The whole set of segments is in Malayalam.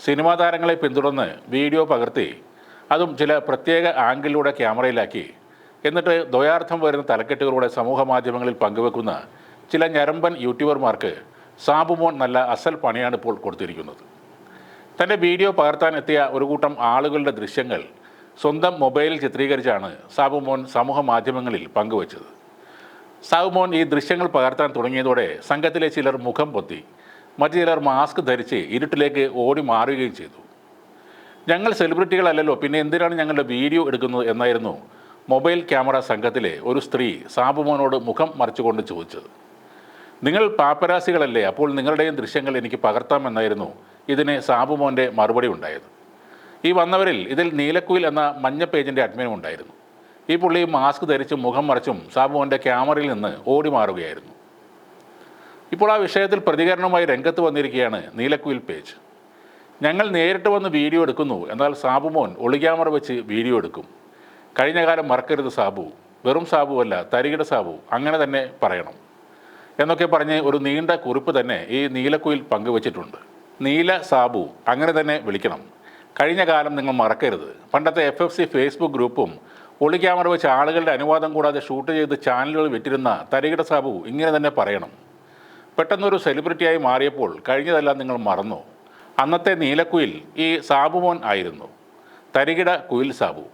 സിനിമാ താരങ്ങളെ പിന്തുടർന്ന് വീഡിയോ പകർത്തി അതും ചില പ്രത്യേക ആംഗിളിലൂടെ ക്യാമറയിലാക്കി എന്നിട്ട് ദ്വയാർത്ഥം വരുന്ന തലക്കെട്ടുകളൂടെ സമൂഹ മാധ്യമങ്ങളിൽ പങ്കുവെക്കുന്ന ചില ഞരമ്പൻ യൂട്യൂബർമാർക്ക് സാബുമോൻ നല്ല അസൽ പണിയാണ് ഇപ്പോൾ കൊടുത്തിരിക്കുന്നത്. തൻ്റെ വീഡിയോ പകർത്താൻ എത്തിയ ഒരു കൂട്ടം ആളുകളുടെ ദൃശ്യങ്ങൾ സ്വന്തം മൊബൈലിൽ ചിത്രീകരിച്ചാണ് സാബുമോൻ സമൂഹ മാധ്യമങ്ങളിൽ പങ്കുവച്ചത്. സാബുമോൻ ഈ ദൃശ്യങ്ങൾ പകർത്താൻ തുടങ്ങിയതോടെ സംഘത്തിലെ ചിലർ മുഖം പൊത്തി, മറ്റു ചിലർ മാസ്ക് ധരിച്ച് ഇരുട്ടിലേക്ക് ഓടി മാറുകയും ചെയ്തു. ഞങ്ങൾ സെലിബ്രിറ്റികളല്ലല്ലോ, പിന്നെ എന്തിനാണ് ഞങ്ങളുടെ വീഡിയോ എടുക്കുന്നത് എന്നായിരുന്നു മൊബൈൽ ക്യാമറ സംഘത്തിലെ ഒരു സ്ത്രീ സാബുമോനോട് മുഖം മറച്ചുകൊണ്ട് ചോദിച്ചത്. നിങ്ങൾ പാപ്പരാസികളല്ലേ, അപ്പോൾ നിങ്ങളുടെയും ദൃശ്യങ്ങൾ എനിക്ക് പകർത്താമെന്നായിരുന്നു ഇതിന് സാബുമോൻ്റെ മറുപടി ഉണ്ടായത്. ഈ വന്നവരിൽ ഇതിൽ നീലക്കുയിൽ എന്ന മഞ്ഞ പേജിൻ്റെ അഡ്മിനും ഉണ്ടായിരുന്നു. ഈ പുള്ളി മാസ്ക് ധരിച്ചും മുഖം മറച്ചും സാബുമോൻ്റെ ക്യാമറയിൽ നിന്ന് ഓടി മാറുകയായിരുന്നു. ഇപ്പോൾ ആ വിഷയത്തിൽ പ്രതികരണവുമായി രംഗത്ത് വന്നിരിക്കുകയാണ് നീലക്കുയിൽ പേജ്. ഞങ്ങൾ നേരിട്ട് വന്ന് വീഡിയോ എടുക്കുന്നു, എന്നാൽ സാബുമോൻ ഒളിക്യാമറ വെച്ച് വീഡിയോ എടുക്കും. കഴിഞ്ഞ കാലം മറക്കരുത് സാബു, വെറും സാബു അല്ല, തരികിട സാബു, അങ്ങനെ തന്നെ പറയണം എന്നൊക്കെ പറഞ്ഞ് ഒരു നീണ്ട കുറിപ്പ് തന്നെ ഈ നീലക്കുയിൽ പങ്കുവച്ചിട്ടുണ്ട്. നീല സാബു അങ്ങനെ തന്നെ വിളിക്കണം, കഴിഞ്ഞ കാലം നിങ്ങൾ മറക്കരുത്. പണ്ടത്തെ FFC ഫേസ്ബുക്ക് ഗ്രൂപ്പും ഒളിക്യാമറ വെച്ച് ആളുകളുടെ അനുവാദം കൂടാതെ ഷൂട്ട് ചെയ്ത് ചാനലുകൾ വിട്ടിരുന്ന തരികിട സാബു ഇങ്ങനെ തന്നെ പറയണം. പെട്ടെന്നൊരു സെലിബ്രിറ്റിയായി മാറിയപ്പോൾ കഴിഞ്ഞതെല്ലാം നിങ്ങൾ മറന്നു. അന്നത്തെ നീലക്കുയിൽ ഈ സാബുമോൻ ആയിരുന്നു, തരികിട കുയിൽ സാബു.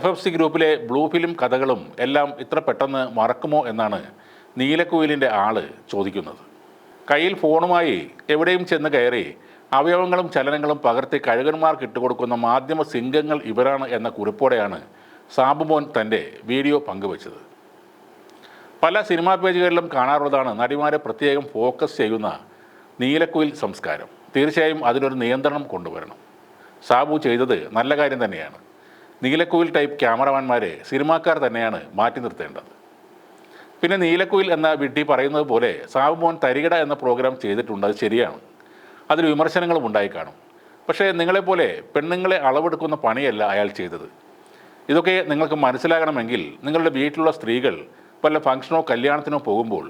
FFC ഗ്രൂപ്പിലെ ബ്ലൂ ഫിലിം കഥകളും എല്ലാം ഇത്ര പെട്ടെന്ന് മറക്കുമോ എന്നാണ് നീലക്കുയിലിൻ്റെ ആള് ചോദിക്കുന്നത്. കയ്യിൽ ഫോണുമായി എവിടെയും ചെന്ന് കയറി അവയവങ്ങളും ചലനങ്ങളും പകർത്തി കഴുകന്മാർക്ക് ഇട്ടുകൊടുക്കുന്ന മാധ്യമ സിംഗങ്ങൾ ഇവരാണ് എന്ന കുറിപ്പോടെയാണ് സാബുമോൻ തൻ്റെ വീഡിയോ പങ്കുവച്ചത്. പല സിനിമാ പേജുകളിലും കാണാറുള്ളതാണ് നടിമാരെ പ്രത്യേകം ഫോക്കസ് ചെയ്യുന്ന നീലക്കുയിൽ സംസ്കാരം. തീർച്ചയായും അതിനൊരു നിയന്ത്രണം കൊണ്ടുവരണം. സാബു ചെയ്തത് നല്ല കാര്യം തന്നെയാണ്. നീലക്കുയിൽ ടൈപ്പ് ക്യാമറമാന്മാരെ സിനിമാക്കാർ തന്നെയാണ് മാറ്റി നിർത്തേണ്ടത്. പിന്നെ നീലക്കുയിൽ എന്ന വിഡ്ഢി പറയുന്നത് പോലെ സാബുമോൻ തരികിട എന്ന പ്രോഗ്രാം ചെയ്തിട്ടുണ്ട്, അത് ശരിയാണ്. അതിൽ വിമർശനങ്ങളും ഉണ്ടായി കാണും. പക്ഷേ നിങ്ങളെപ്പോലെ പെണ്ണുങ്ങളെ അളവെടുക്കുന്ന പണിയല്ല അയാൾ ചെയ്തത്. ഇതൊക്കെ നിങ്ങൾക്ക് മനസ്സിലാകണമെങ്കിൽ നിങ്ങളുടെ വീട്ടിലുള്ള സ്ത്രീകൾ വല്ല ഫംഗ്ഷനോ കല്യാണത്തിനോ പോകുമ്പോൾ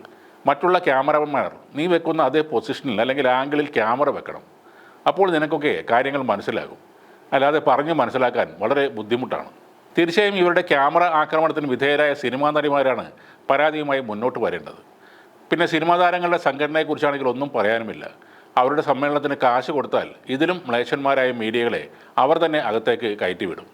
മറ്റുള്ള ക്യാമറമാന്മാർ നീ വെക്കുന്ന അതേ പൊസിഷനിൽ അല്ലെങ്കിൽ ആംഗിളിൽ ക്യാമറ വെക്കണം. അപ്പോൾ നിനക്കൊക്കെ കാര്യങ്ങൾ മനസ്സിലാകും. അല്ലാതെ പറഞ്ഞ് മനസ്സിലാക്കാൻ വളരെ ബുദ്ധിമുട്ടാണ്. തീർച്ചയായും ഇവരുടെ ക്യാമറ ആക്രമണത്തിന് വിധേയരായ സിനിമാ നടിമാരാണ് പരാതിയുമായി മുന്നോട്ട് വരേണ്ടത്. പിന്നെ സിനിമാ താരങ്ങളുടെ സംഘടനയെക്കുറിച്ചാണെങ്കിൽ ഒന്നും പറയാനുമില്ല. അവരുടെ സമ്മേളനത്തിന് കാശ് കൊടുത്താൽ ഇതിലും മ്ലേച്ഛന്മാരായ മീഡിയകളെ അവർ തന്നെ അകത്തേക്ക് കയറ്റിവിടും.